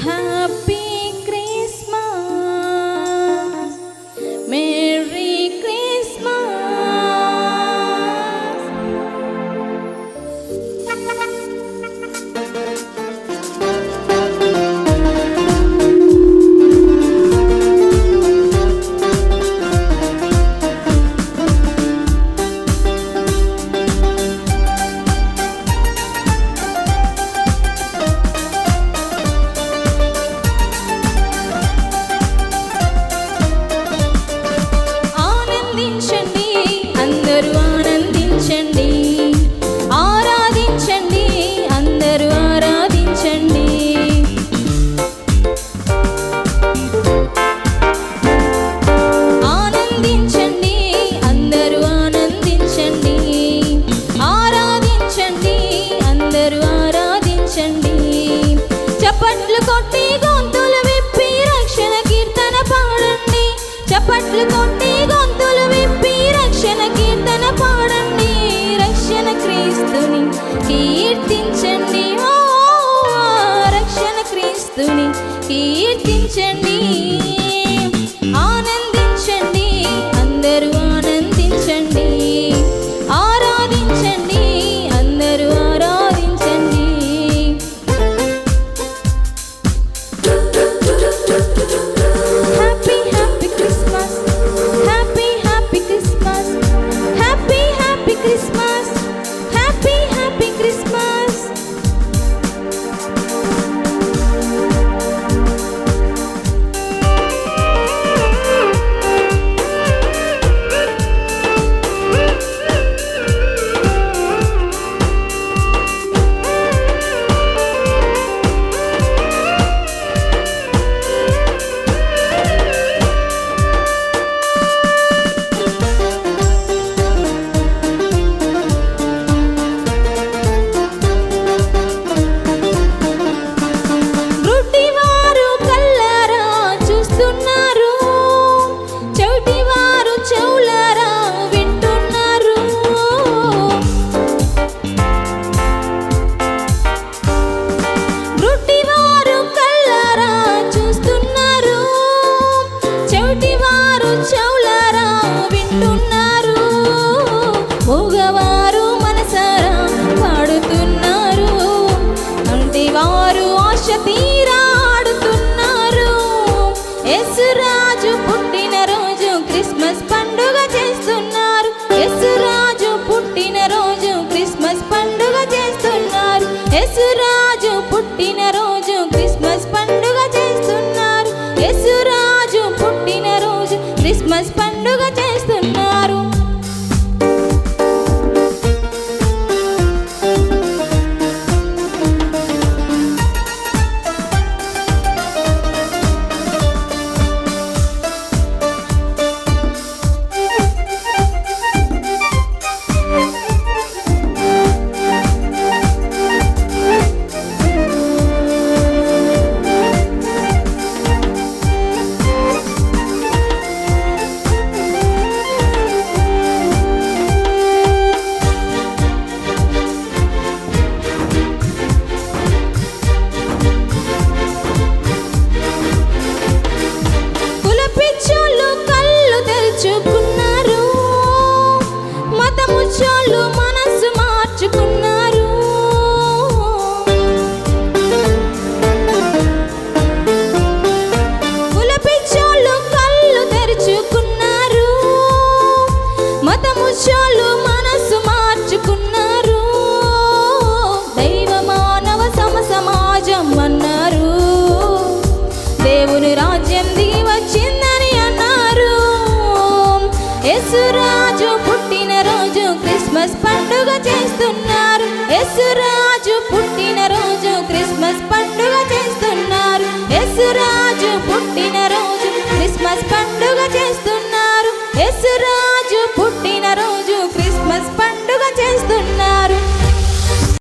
Happy Christmas, merry Christmas. చప్పట్లు కొట్టి గొంతులు విప్పి రక్షణ కీర్తన పాడండి. చప్పట్లు కొట్టి గొంతులు విప్పి రక్షణ కీర్తన పాడండి. రక్షణ క్రీస్తుని కీర్తించండి. ఓ రక్షణ క్రీస్తుని కీర్తించండి. ఆనందించండి, అందరూ ఆనందించండి. ఆరాధించండి, అందరూ ఆరాధించండి. Happy happy Christmas, happy happy Christmas, happy happy Christmas, happy happy Christmas. మగవారు మనసారా పాడుతున్నారు, అంటివారు ఆశ తీరా ఆడుతున్నారు. యేసురాజు పుట్టిన రోజు క్రిస్మస్ పండుగ చేస్తున్నారు. యేసురాజు పుట్టిన రోజు క్రిస్మస్ పండుగ చేస్తున్నారు. యేసురాజు పుట్టిన రోజు క్రిస్మస్ పండుగ చేస్తున్నారు. యేసురాజు పుట్టిన రోజు క్రిస్మస్ పండుగ చేస్తున్నారు. మతముచ్చోళ్ళు మనసు మార్చుకున్నారు. కులపిచ్చోళ్ళు కళ్ళు తెరుచుకున్నారు. మతముచ్చోళ్ళు మనసు మార్చుకున్నారు. దైవ మానవ సమాజం అన్నారు. దేవుని రాజ్యం దిగి వచ్చిందని అన్నారు. యేసురాజు పుట్టిన రోజు క్రిస్మస్ పండుగ చేస్తున్నారు. యేసురాజు పుట్టిన రోజు క్రిస్మస్ పండుగ చేస్తున్నారు. యేసురాజు పుట్టిన రోజు క్రిస్మస్ పండుగ చేస్తున్నారు. యేసురాజు పుట్టిన